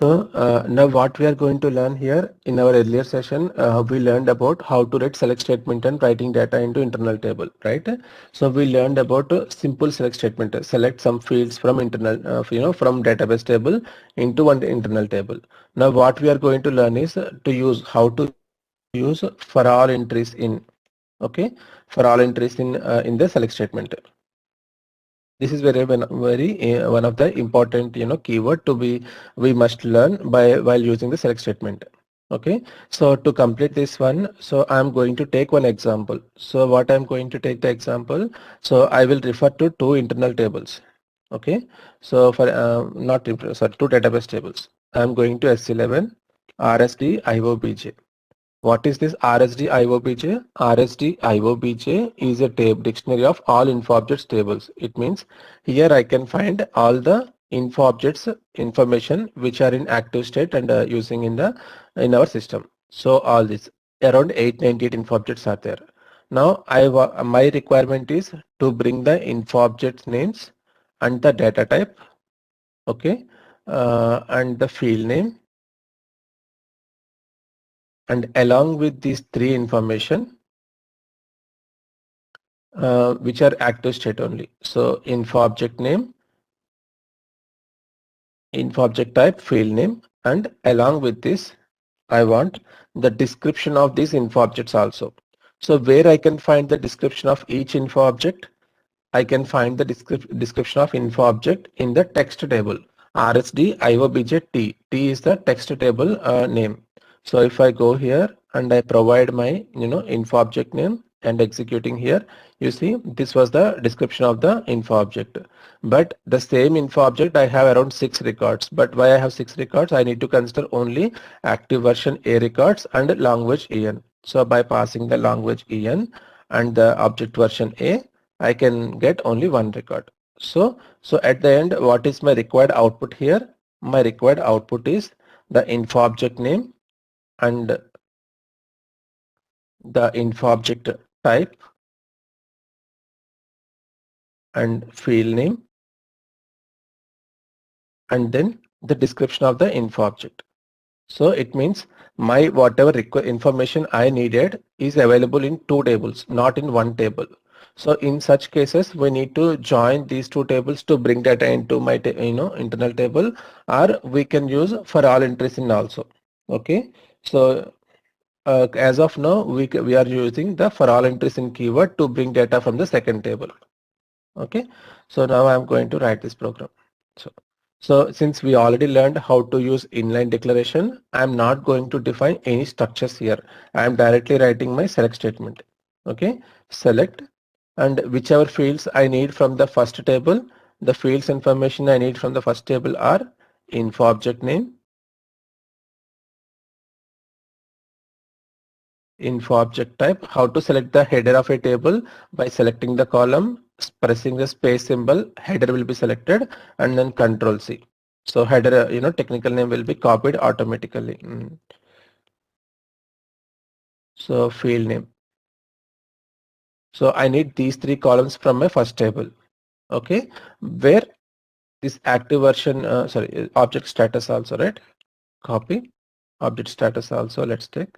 So now what we are going to learn here in our earlier session, we learned about how to write select statement and writing data into internal table, right? So we learned about simple select statement, select some fields from internal, from database table into one internal table. Now what we are going to learn is to use how to use for all entries in, okay, for all entries in the select statement. This is one of the important keyword to be we must learn by while using the select statement. Okay, so to complete this one, so I'm going to take one example. So what I'm going to take the example, so I will refer to two internal tables. Okay, so for not sorry, two database tables. I'm going to S11 RSD IOBJ. What is this RSD IOBJ? RSD IOBJ is a table dictionary of all info objects tables. It means here I can find all the info objects information which are in active state and using in our system. So all this around 898 info objects are there. Now my requirement is to bring the info objects names and the data type, okay, and the field name, and along with these three information which are active state only. So info object name, info object type, field name, and along with this I want the description of these info objects also. So where I can find the description of each info object? I can find the description of info object in the text table. RSD IOBJ T. T is the text table name. So if I go here and I provide my info object name and executing here, you see this was the description of the info object. But the same info object I have around 6 records. But why I have 6 records? I need to consider only active version A records and language EN. So by passing the language EN and the object version A, I can get only one record. So at the end, what is my required output here? My required output is the info object name and the info object type and field name, and then the description of the info object. So it means my whatever information I needed is available in two tables, not in one table. So in such cases, we need to join these two tables to bring data into my internal table, or we can use for all entries in also. Okay, so as of now, we are using the for all entries in keyword to bring data from the second table. Okay, so now I'm going to write this program. So since we already learned how to use inline declaration, I'm not going to define any structures here. I'm directly writing my select statement. Okay, select, and whichever fields I need from the first table, the fields information I need from the first table are info object name, info object type. How to select the header of a table? By selecting the column, pressing the space symbol, header will be selected, and then Control C. So header, technical name will be copied automatically. So field name. So I need these three columns from my first table. Okay, where this active version, object status also, right? Copy object status also. Let's take.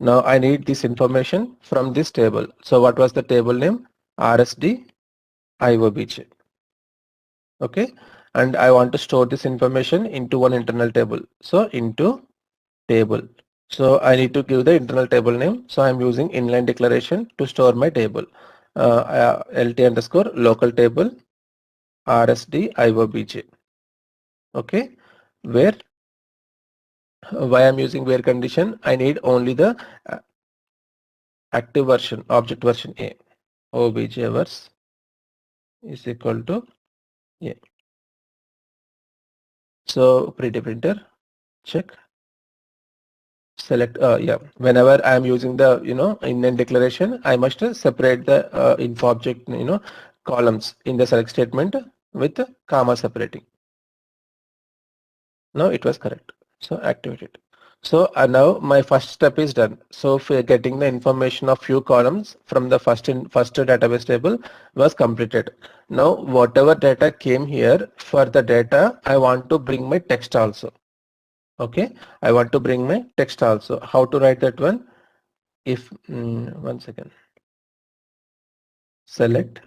Now I need this information from this table. So what was the table name? RSD IOBJ. Okay, and I want to store this information into one internal table. So into table. So I need to give the internal table name. So I'm using inline declaration to store my table. LT underscore local table RSD IOBJ. Okay, where why I'm using where condition? I need only the active version, object version A. OBJ verse is equal to A. So pretty printer check. Select whenever I am using the inline declaration, I must separate the info object columns in the select statement with comma separating. Now it was correct, so activate it. So now my first step is done. So for getting the information of few columns from the first database table was completed. Now whatever data came here, for the data I want to bring my text also. Okay, I want to bring my text also. How to write that one? If 1 second, select.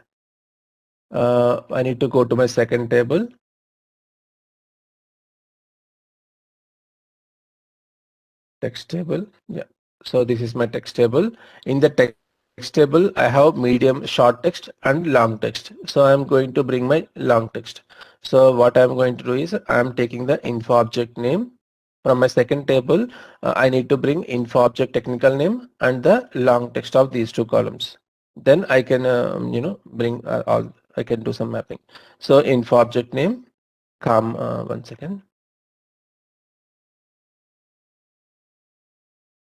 I need to go to my second table. Text table. Yeah. So this is my text table. In the text table, I have medium short text and long text. So I'm going to bring my long text. So what I'm going to do is I'm taking the info object name from my second table. I need to bring info object technical name and the long text of these two columns. Then I can, bring all, I can do some mapping. So info object name, 1 second.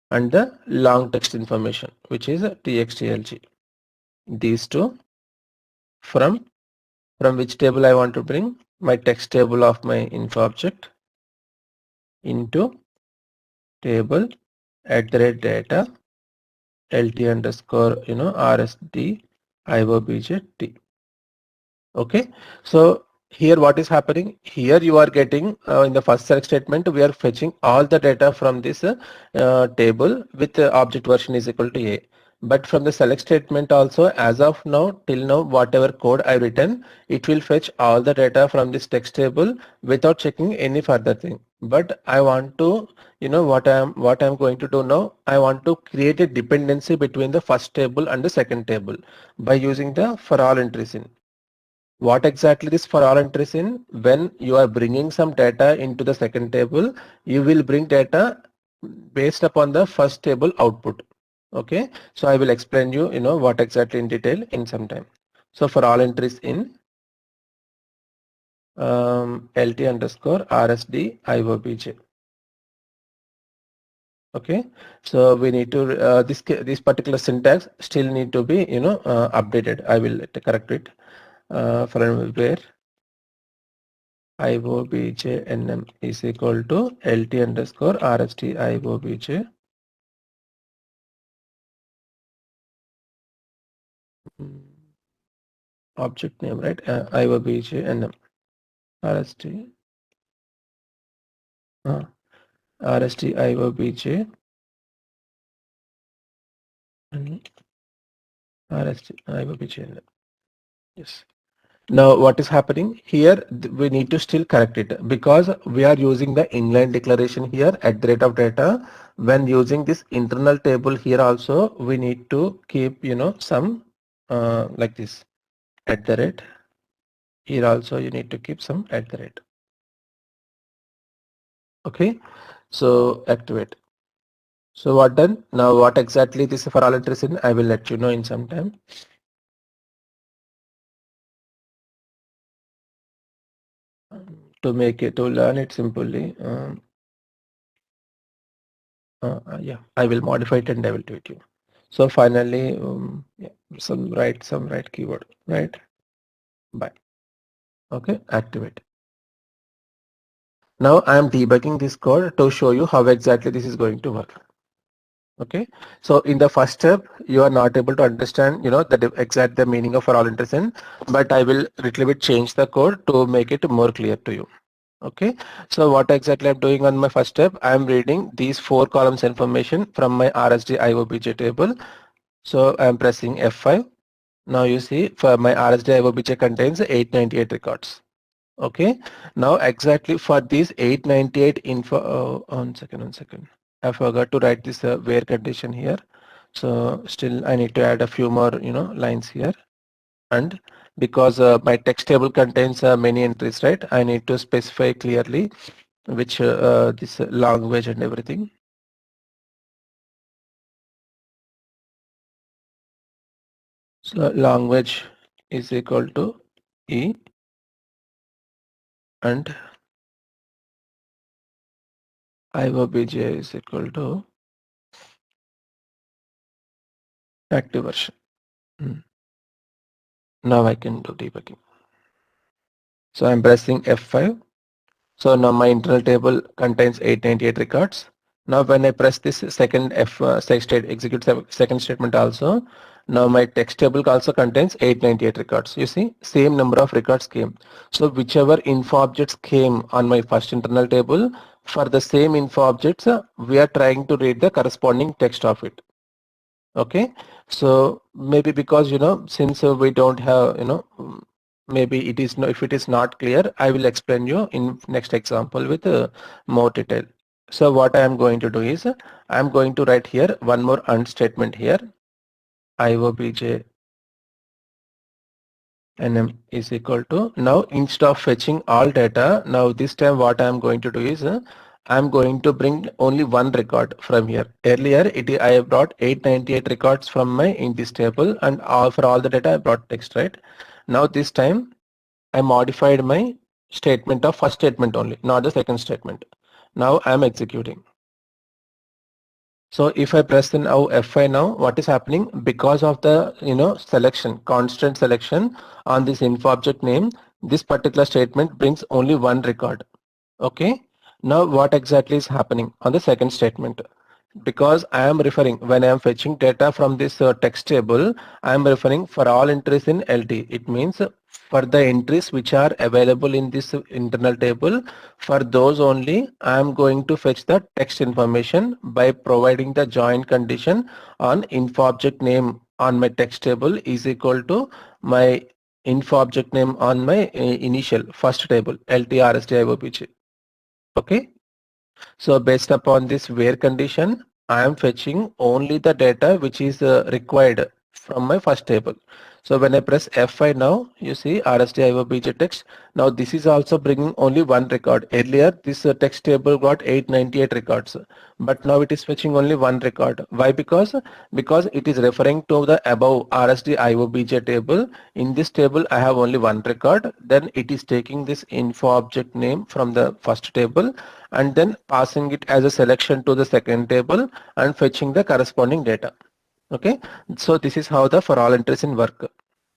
And the long text information, which is a txtlg. These two from which table I want to bring my text table of my info object into table @data lt underscore rsd iobj. Okay, so here what is happening here, you are getting in the first select statement we are fetching all the data from this table with object version is equal to a, but from the select statement also, as of now till now whatever code I written, it will fetch all the data from this text table without checking any further thing. But I want to, what I'm going to do now, I want to create a dependency between the first table and the second table by using the for all entries in. What exactly this for all entries in? When you are bringing some data into the second table, you will bring data based upon the first table output. Okay, so I will explain you, what exactly in detail in some time. So for all entries in lt underscore rsd iobj. Okay, so we need to this particular syntax still need to be updated. I will correct it from where iobjnm is equal to lt underscore rsd iobj object name, right? iobjnm rsd rsd iobj and rsd iobjnm. Yes. Now what is happening here, we need to still correct it because we are using the inline declaration here @ data. When using this internal table here also, we need to keep some like this @ here also you need to keep some @. Okay, so activate. So what done? Now what exactly this for all entries in, I will let you know in some time. To make it, to learn it simply, yeah, I will modify it and I will do it you. So finally, yeah, some right keyword, right? Bye. Okay, activate. Now I am debugging this code to show you how exactly this is going to work. Okay, so in the first step you are not able to understand the exact the meaning of for all entries in, but I will little bit change the code to make it more clear to you. Okay, so what exactly I'm doing on my first step, I'm reading these 4 columns information from my rsd iobj table. So I'm pressing F5. Now you see for my rsd iobj contains 898 records. Okay, now exactly for these 898 info, 1 second. I forgot to write this where condition here. So still I need to add a few more lines here, and because my text table contains many entries, right? I need to specify clearly which this language and everything. So language is equal to E and iobj is equal to active version. Now I can do debugging. So I'm pressing F5. So now my internal table contains 898 records. Now when I press this second execute second statement also, now my text table also contains 898 records. You see, same number of records came. So whichever info objects came on my first internal table, for the same info objects, we are trying to read the corresponding text of it. Okay, so maybe because since we don't have maybe it is no, if it is not clear, I will explain you in next example with more detail. So what I am going to do is I am going to write here one more AND statement here. IOBJ nm is equal to, now instead of fetching all data, now this time what I am going to do is I'm going to bring only one record from here. Earlier I have brought 898 records from my in this table, and for all the data I brought text, right? Now this time I modified my statement of first statement only, not the second statement. Now I am executing. So if I press the now F5 now, what is happening? Because of the selection, constant selection on this info object name, this particular statement brings only one record. Okay. Now what exactly is happening on the second statement? Because I am referring, when I am fetching data from this text table, I am referring for all entries in LT. It means for the entries which are available in this internal table, for those only I am going to fetch the text information by providing the join condition on info object name on my text table is equal to my info object name on my initial first table LT Okay. So based upon this where condition, I am fetching only the data which is required from my first table. So when I press F5 now, you see RST text. Now this is also bringing only one record. Earlier this text table got 898 records, but now it is fetching only one record. Why? Because it is referring to the above RST table. In this table I have only one record. Then it is taking this info object name from the first table and then passing it as a selection to the second table and fetching the corresponding data. Okay, so this is how the for all entries in work.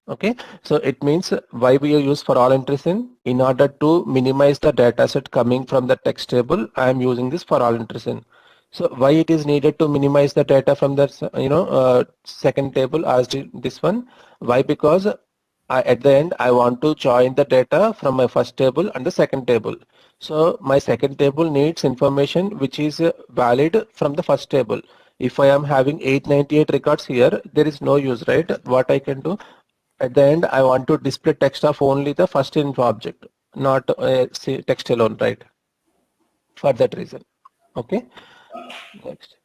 Okay, so it means why we use for all entries in order to minimize the data set coming from the text table. I am using this for all entries in. So why it is needed to minimize the data from the second table as this one? Why? Because at the end I want to join the data from my first table and the second table. So my second table needs information which is valid from the first table. If I am having 898 records here, there is no use, right? What I can do at the end, I want to display text of only the first info object, not text alone, right? For that reason. Okay. Next.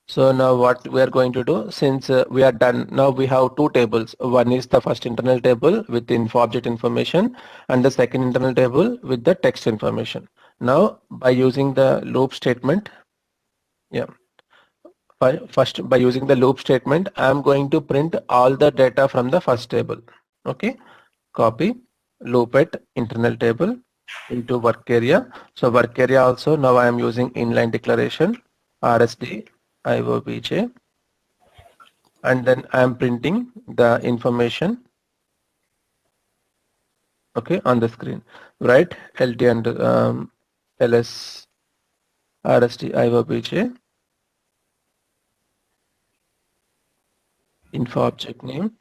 So now what we are going to do, since we are done, now we have two tables. One is the first internal table with the info object information and the second internal table with the text information. Now by using the loop statement, yeah. First, by using the loop statement, I am going to print all the data from the first table. Okay, copy, loop at internal table into work area. So work area also now I am using inline declaration RSD IOBJ, and then I am printing the information. Okay, on the screen, right? LT and ls RSD IOBJ info object name,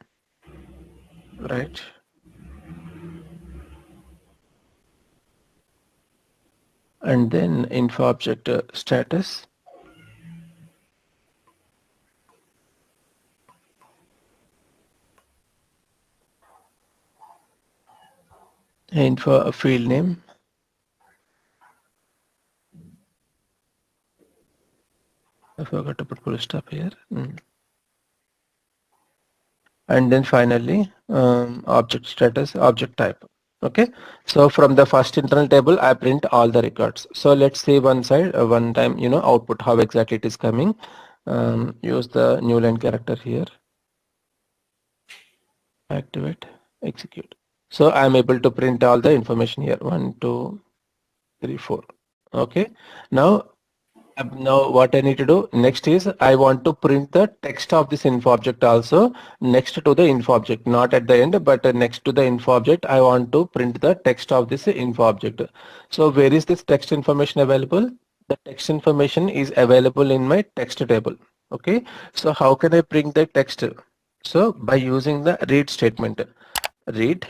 right? And then info object status, info field name, I forgot to put full stop here. And then finally object status, object type. Okay, so from the first internal table I print all the records. So let's see one side one time output how exactly it is coming. Use the new line character here, activate, execute. So I am able to print all the information here, 1 2 3 4. Okay, now what I need to do next is I want to print the text of this info object also next to the info object, not at the end, but next to the info object I want to print the text of this info object. So where is this text information available? the text information is available in my text table. Okay, so how can I bring the text? So by using the read statement. Read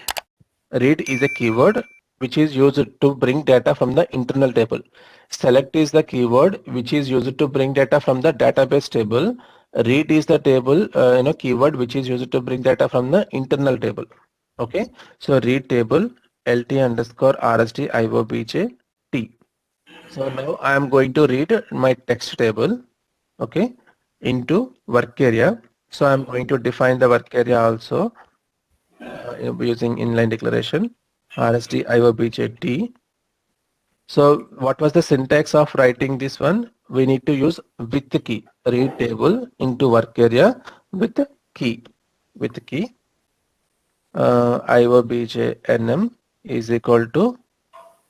Read is a keyword which is used to bring data from the internal table. Select is the keyword which is used to bring data from the database table. Read is the table keyword which is used to bring data from the internal table. Okay, so read table lt underscore rsd iobj t. So now I am going to read my text table, okay, into work area. So I am going to define the work area also using inline declaration rsd iobj. So what was the syntax of writing this one? We need to use with the key, read table into work area with the key, iobj nm is equal to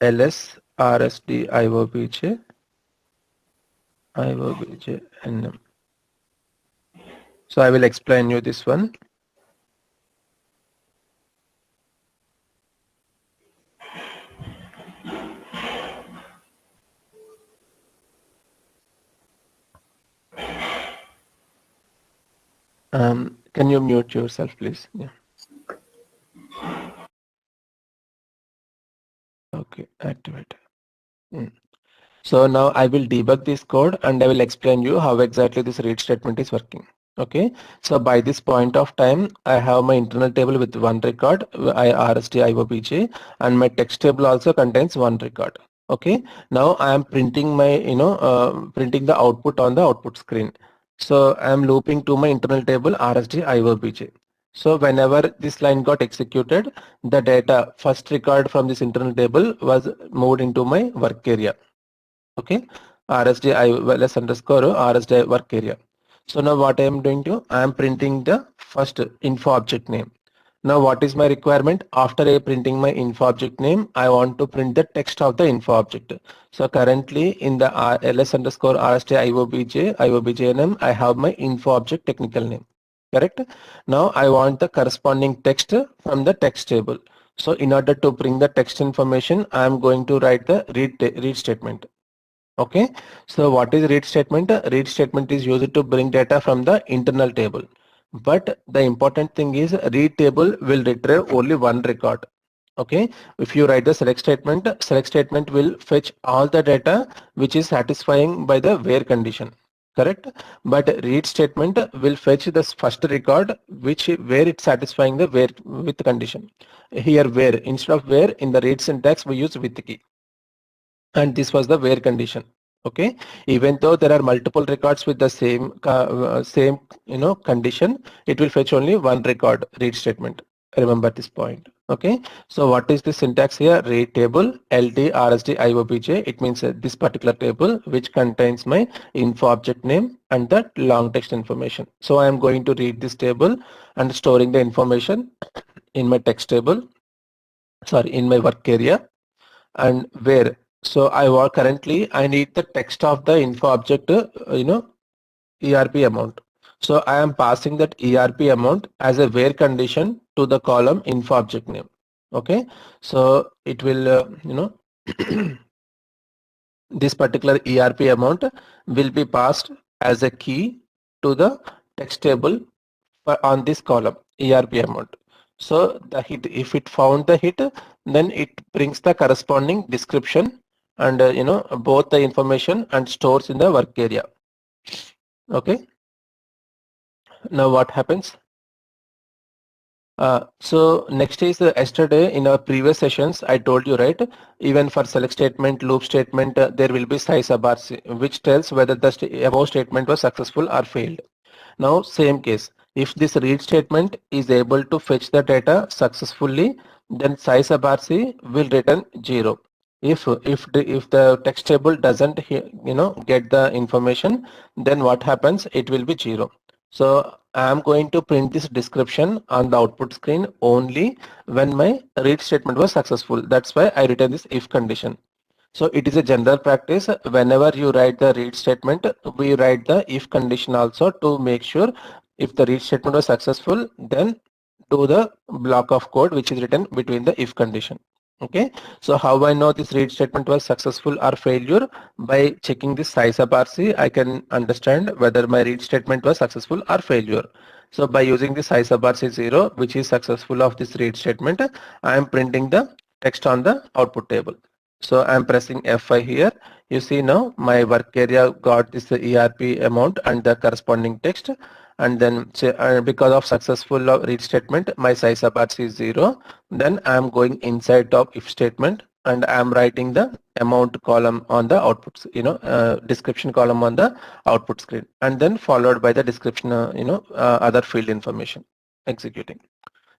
ls rsd iobj nm. So I will explain you this one. Can you mute yourself, please? Yeah. Okay, activate. So now I will debug this code and I will explain you how exactly this read statement is working. Okay, so by this point of time, I have my internal table with one record, IOBJ, and my text table also contains one record. Okay, now I am printing my, printing the output on the output screen. So I am looping to my internal table RSD IOBJ. So whenever this line got executed, the data first record from this internal table was moved into my work area. Okay, rsd ls underscore rsd work area. So now what I am doing to, I am printing the first info object name. Now what is my requirement? After I printing my info object name, I want to print the text of the info object. So currently in the ls underscore rsd iobjnm, I have my info object technical name. Correct? Now I want the corresponding text from the text table. So in order to bring the text information, I am going to write the read statement. Okay, so what is read statement? Read statement is used to bring data from the internal table. But the important thing is read table will retrieve only one record. Okay, if you write the select statement will fetch all the data which is satisfying by the where condition. Correct? But read statement will fetch the first record which where it's satisfying the where with condition. Here where instead of where in the read syntax we use with key, and this was the where condition. Okay, even though there are multiple records with the same condition, it will fetch only one record read statement. Remember this point. Okay, so what is the syntax here? Read table ld rsd iobj. It means this particular table which contains my info object name and that long text information. So I am going to read this table and storing the information in my text table, sorry, in my work area. And where, so I want currently I need the text of the info object ERP amount. So I am passing that ERP amount as a where condition to the column info object name. Okay, so it will this particular ERP amount will be passed as a key to the text table on this column ERP amount. So the hit, if it found the hit, then it brings the corresponding description and both the information and stores in the work area. Okay, now what happens? So next is yesterday in our previous sessions I told you, right, even for select statement, loop statement, there will be SY-SUBRC which tells whether the above statement was successful or failed. Now same case, if this read statement is able to fetch the data successfully, then SY-SUBRC will return 0. If the text table doesn't get the information, then what happens? It will be 0. So I am going to print this description on the output screen only when my read statement was successful. That's why I return this if condition. So it is a general practice. Whenever you write the read statement, we write the if condition also to make sure if the read statement was successful, then do the block of code which is written between the if condition. Okay, so how I know this read statement was successful or failure? By checking this SY-SUBRC, I can understand whether my read statement was successful or failure. So by using the SY-SUBRC 0, which is successful of this read statement, I am printing the text on the output table. So I am pressing F5 here. You see now my work area got this ERP amount and the corresponding text, and then because of successful read statement, my SY-SUBRC is 0. Then I am going inside of if statement and I am writing the amount column on the outputs, description column on the output screen, and then followed by the description, other field information, executing.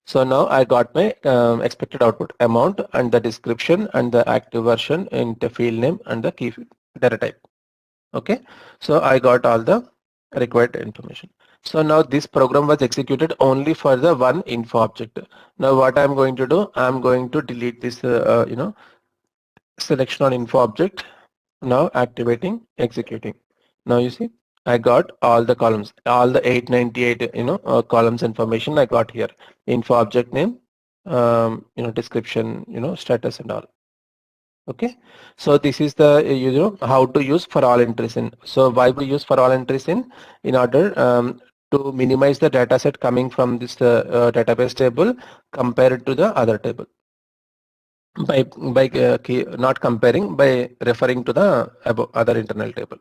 So now I got my expected output amount and the description and the active version in the field name and the key data type. Okay, so I got all the required information. So now this program was executed only for the one info object. Now what I'm going to do, I'm going to delete this selection on info object. Now activating, executing. Now you see I got all the columns, all the 898 columns information I got here. Info object name, description, status and all. Okay, so this is the how to use for all entries in. So why we use for all entries in order to minimize the data set coming from this database table compared to the other table, by not comparing, by referring to the other internal table.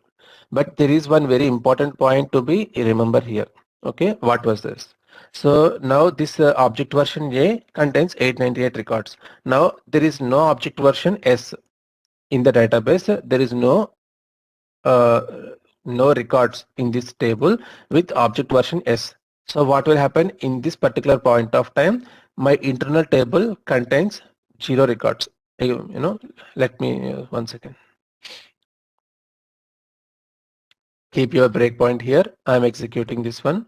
But there is one very important point to be remember here. Okay, what was this? So now this object version A contains 898 records. Now there is no object version S in the database. There is uh, no records in this table with object version S. So what will happen in this particular point of time? My internal table contains 0 records. Let me 1 second. Keep your breakpoint here. I'm executing this one.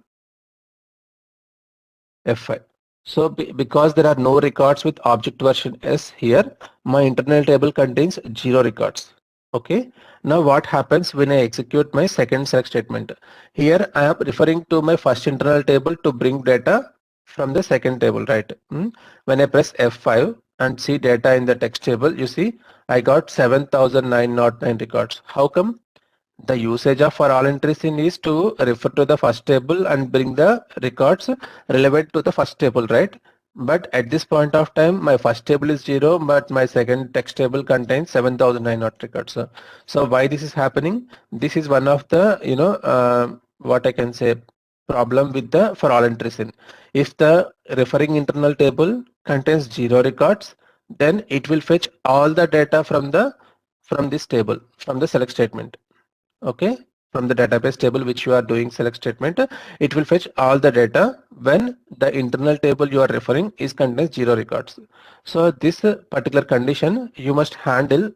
F5. So because there are no records with object version S here, my internal table contains 0 records. Okay. Now what happens when I execute my second select statement? Here I am referring to my first internal table to bring data from the second table, right? When I press F5 and see data in the text table, you see I got 7,909 records. How come? The usage of for all entries in is to refer to the first table and bring the records relevant to the first table, right? But at this point of time, my first table is 0, but my second text table contains 7,900 records. So why this is happening? This is one of the, what I can say, problem with the for all entries in. If the referring internal table contains 0 records, then it will fetch all the data from this table, from the select statement. Okay, from the database table which you are doing select statement, it will fetch all the data when the internal table you are referring is contains 0 records. So this particular condition you must handle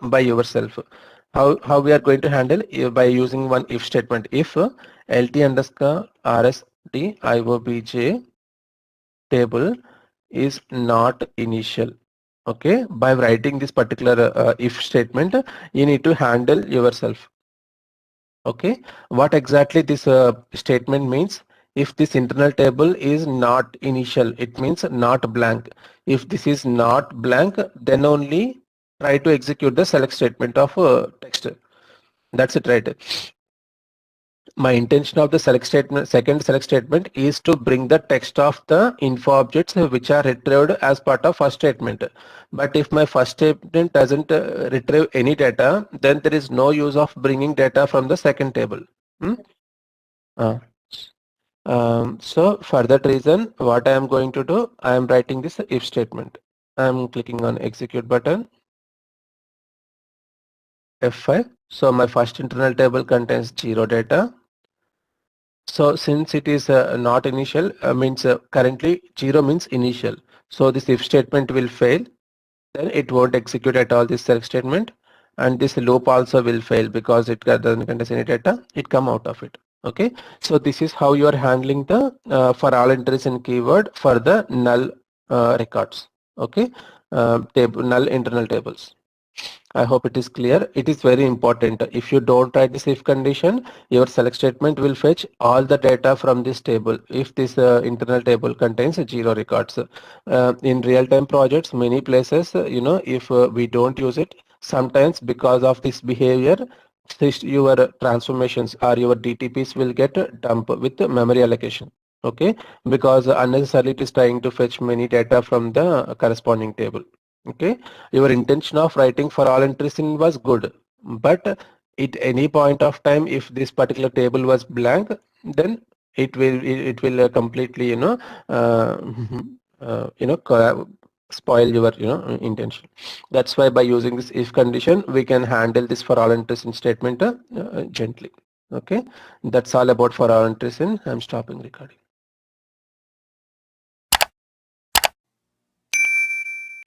by yourself. How we are going to handle? By using one if statement. If lt underscore rsd iobj table is not initial. Okay, by writing this particular if statement, you need to handle yourself. Okay, what exactly this statement means? If this internal table is not initial, it means not blank. If this is not blank, then only try to execute the select statement of text. That's it, right? My intention of the select statement, second select statement, is to bring the text of the info objects which are retrieved as part of first statement. But if my first statement doesn't retrieve any data, then there is no use of bringing data from the second table. Uh, so for that reason, what I am going to do, I am writing this if statement. I am clicking on execute button, F5. So my first internal table contains 0 data. So since it is not initial, means currently 0 means initial. So this if statement will fail, then it won't execute at all this select statement, and this loop also will fail because it doesn't contain any data, it come out of it. Okay, so this is how you are handling the for all entries in keyword for the null records. Okay, null internal tables. I hope it is clear. It is very important. If you don't write this if condition, your select statement will fetch all the data from this table if this internal table contains 0 records. In real-time projects, many places, if we don't use it, sometimes because of this behavior, your transformations or your DTPs will get dumped with memory allocation. Okay, because unnecessarily it is trying to fetch many data from the corresponding table. Okay, your intention of writing for all entries in was good, but at any point of time, if this particular table was blank, then it will completely uh, spoil your intention. That's why by using this if condition, we can handle this for all entries in statement gently. Okay, that's all about for all entries in. I'm stopping recording.